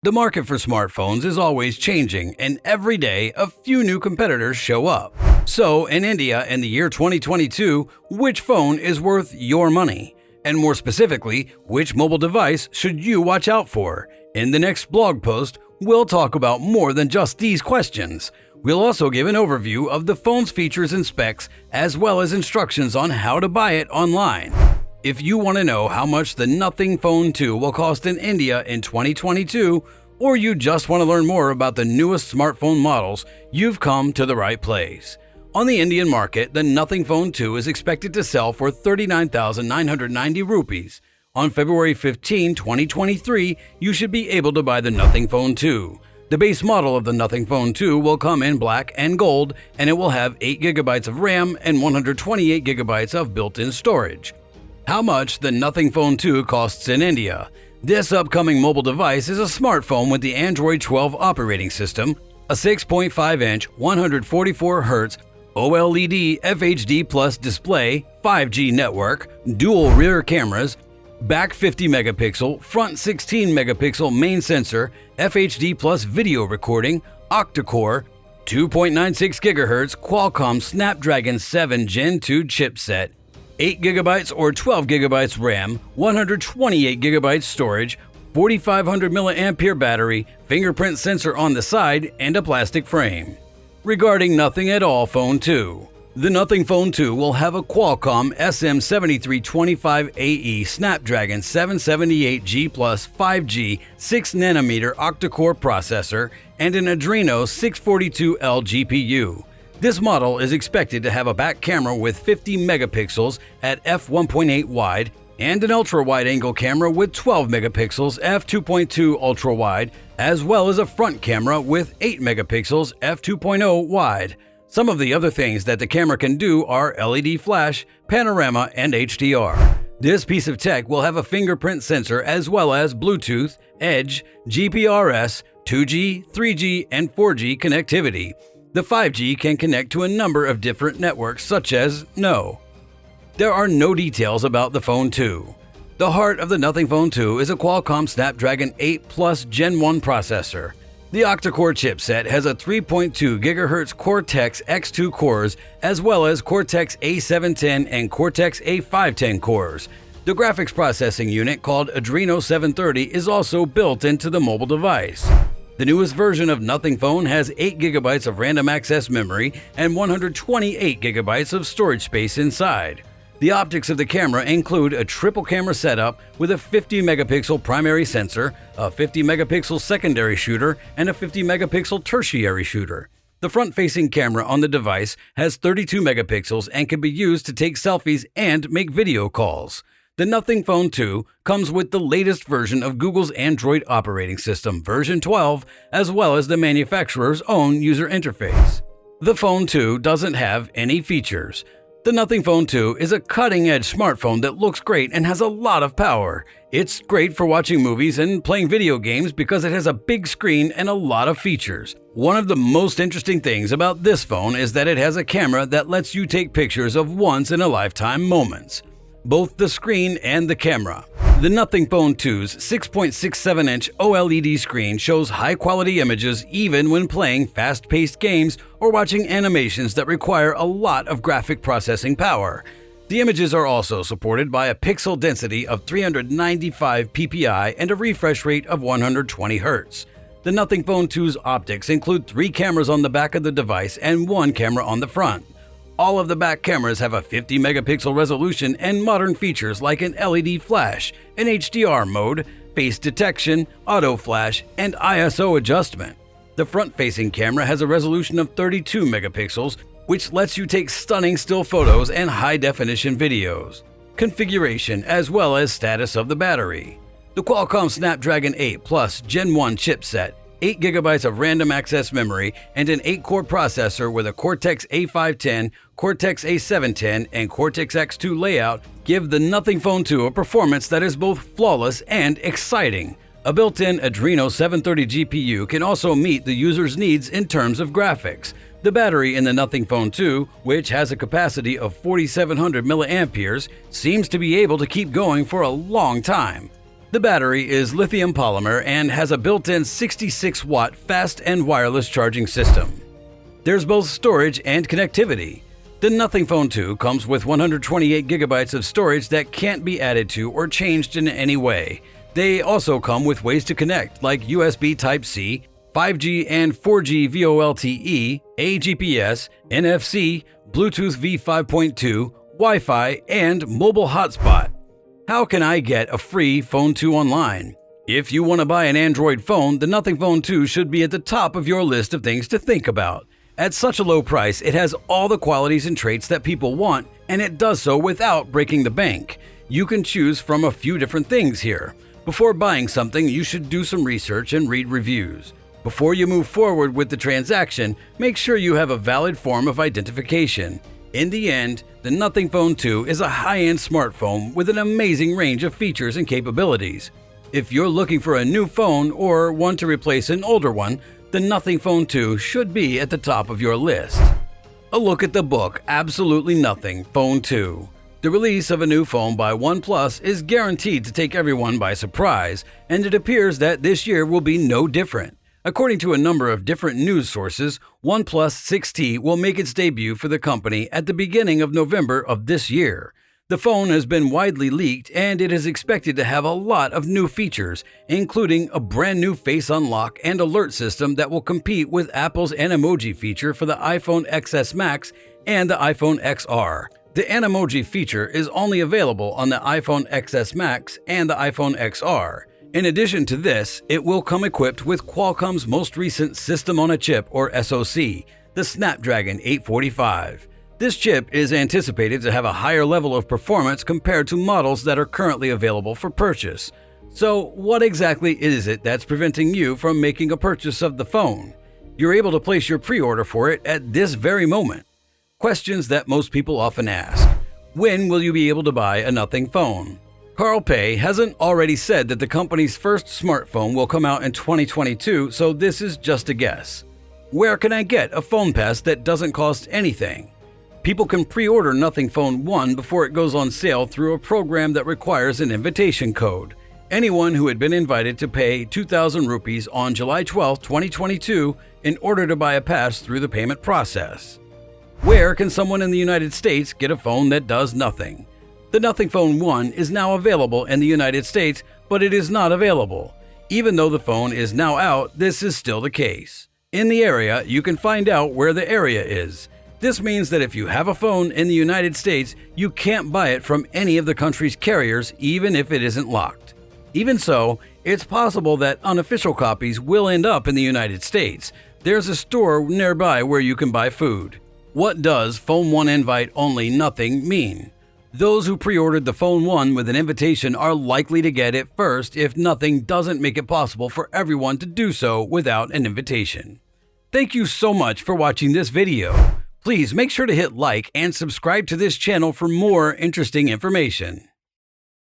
The market for smartphones is always changing, and every day a few new competitors show up. So, in India in the year 2022, which phone is worth your money? And more specifically, which mobile device should you watch out for? In the next blog post, we'll talk about more than just these questions. We'll also give an overview of the phone's features and specs, as well as instructions on how to buy it online. If you want to know how much the Nothing Phone 2 will cost in India in 2022, or you just want to learn more about the newest smartphone models, you've come to the right place. On the Indian market, the Nothing Phone 2 is expected to sell for 39,990 rupees. On February 15, 2023, you should be able to buy the Nothing Phone 2. The base model of the Nothing Phone 2 will come in black and gold, and it will have 8GB of RAM and 128GB of built-in storage. How much the Nothing Phone 2 costs in India? This upcoming mobile device is a smartphone with the Android 12 operating system, a 6.5-inch 144Hz OLED FHD Plus display, 5G network, dual rear cameras, back 50 megapixel, front 16 megapixel main sensor, FHD Plus video recording, octa-core, 2.96 GHz Qualcomm Snapdragon 7 Gen 2 chipset, 8GB or 12GB RAM, 128GB storage, 4500 mAh battery, fingerprint sensor on the side, and a plastic frame. Regarding Nothing at All Phone 2. The Nothing Phone 2 will have a Qualcomm SM7325AE Snapdragon 778G Plus 5G 6nm octa-core processor and an Adreno 642L GPU. This model is expected to have a back camera with 50 megapixels at f1.8 wide and an ultra-wide-angle camera with 12 megapixels f2.2 ultra-wide, as well as a front camera with 8 megapixels f2.0 wide. Some of the other things that the camera can do are LED flash, panorama, and HDR. This piece of tech will have a fingerprint sensor as well as Bluetooth, Edge, GPRS, 2G, 3G, and 4G connectivity. The 5G can connect to a number of different networks such as No. There are no details about the Phone 2. The heart of the Nothing Phone 2 is a Qualcomm Snapdragon 8 Plus Gen 1 processor. The octa-core chipset has a 3.2 GHz Cortex-X2 cores as well as Cortex-A710 and Cortex-A510 cores. The graphics processing unit called Adreno 730 is also built into the mobile device. The newest version of Nothing Phone has 8GB of random access memory and 128GB of storage space inside. The optics of the camera include a triple camera setup with a 50 megapixel primary sensor, a 50 megapixel secondary shooter, and a 50 megapixel tertiary shooter. The front-facing camera on the device has 32 megapixels and can be used to take selfies and make video calls. The Nothing Phone 2 comes with the latest version of Google's Android operating system, version 12, as well as the manufacturer's own user interface. The Phone 2 doesn't have any features. The Nothing Phone 2 is a cutting-edge smartphone that looks great and has a lot of power. It's great for watching movies and playing video games because it has a big screen and a lot of features. One of the most interesting things about this phone is that it has a camera that lets you take pictures of once-in-a-lifetime moments. Both the screen and the camera. The Nothing Phone 2's 6.67-inch OLED screen shows high-quality images even when playing fast-paced games or watching animations that require a lot of graphic processing power. The images are also supported by a pixel density of 395 ppi and a refresh rate of 120 Hz. The Nothing Phone 2's optics include 3 cameras on the back of the device and 1 camera on the front. All of the back cameras have a 50 megapixel resolution and modern features like an LED flash, an HDR mode, face detection, auto flash, and ISO adjustment. The front-facing camera has a resolution of 32 megapixels, which lets you take stunning still photos and high-definition videos. Configuration as well as status of the battery. The Qualcomm Snapdragon 8 Plus Gen 1 chipset, 8GB of random access memory, and an 8-core processor with a Cortex-A510, Cortex-A710, and Cortex-X2 layout give the Nothing Phone 2 a performance that is both flawless and exciting. A built-in Adreno 730 GPU can also meet the user's needs in terms of graphics. The battery in the Nothing Phone 2, which has a capacity of 4700 mAh, seems to be able to keep going for a long time. The battery is lithium polymer and has a built-in 66-watt fast and wireless charging system. There's both storage and connectivity. The Nothing Phone 2 comes with 128 gigabytes of storage that can't be added to or changed in any way. They also come with ways to connect like USB Type-C, 5G and 4G VoLTE, AGPS, NFC, Bluetooth V5.2, Wi-Fi, and mobile hotspot. How can I get a free Phone 2 online? If you want to buy an Android phone, the Nothing Phone 2 should be at the top of your list of things to think about. At such a low price, it has all the qualities and traits that people want, and it does so without breaking the bank. You can choose from a few different things here. Before buying something, you should do some research and read reviews. Before you move forward with the transaction, make sure you have a valid form of identification. In the end, the Nothing Phone 2 is a high-end smartphone with an amazing range of features and capabilities. If you're looking for a new phone or want to replace an older one, the Nothing Phone 2 should be at the top of your list. A look at the book, Absolutely Nothing Phone 2. The release of a new phone by OnePlus is guaranteed to take everyone by surprise, and it appears that this year will be no different. According to a number of different news sources, OnePlus 6T will make its debut for the company at the beginning of November of this year. The phone has been widely leaked and it is expected to have a lot of new features, including a brand new face unlock and alert system that will compete with Apple's Animoji feature for the iPhone XS Max and the iPhone XR. The Animoji feature is only available on the iPhone XS Max and the iPhone XR. In addition to this, it will come equipped with Qualcomm's most recent System on a Chip or SoC, the Snapdragon 845. This chip is anticipated to have a higher level of performance compared to models that are currently available for purchase. So, what exactly is it that's preventing you from making a purchase of the phone? You're able to place your pre-order for it at this very moment. Questions that most people often ask. When will you be able to buy a Nothing phone? Carl Pei hasn't already said that the company's first smartphone will come out in 2022, so this is just a guess. Where can I get a phone pass that doesn't cost anything? People can pre-order Nothing Phone 1 before it goes on sale through a program that requires an invitation code. Anyone who had been invited to pay 2,000 rupees on July 12, 2022 in order to buy a pass through the payment process. Where can someone in the United States get a phone that does nothing? The Nothing Phone 1 is now available in the United States, but it is not available. Even though the phone is now out, this is still the case. In the area, you can find out where the area is. This means that if you have a phone in the United States, you can't buy it from any of the country's carriers, even if it isn't locked. Even so, it's possible that unofficial copies will end up in the United States. There's a store nearby where you can buy food. What does Phone 1 invite only nothing mean? Those who pre-ordered the Phone 1 with an invitation are likely to get it first if nothing doesn't make it possible for everyone to do so without an invitation. Thank you so much for watching this video. Please make sure to hit like and subscribe to this channel for more interesting information.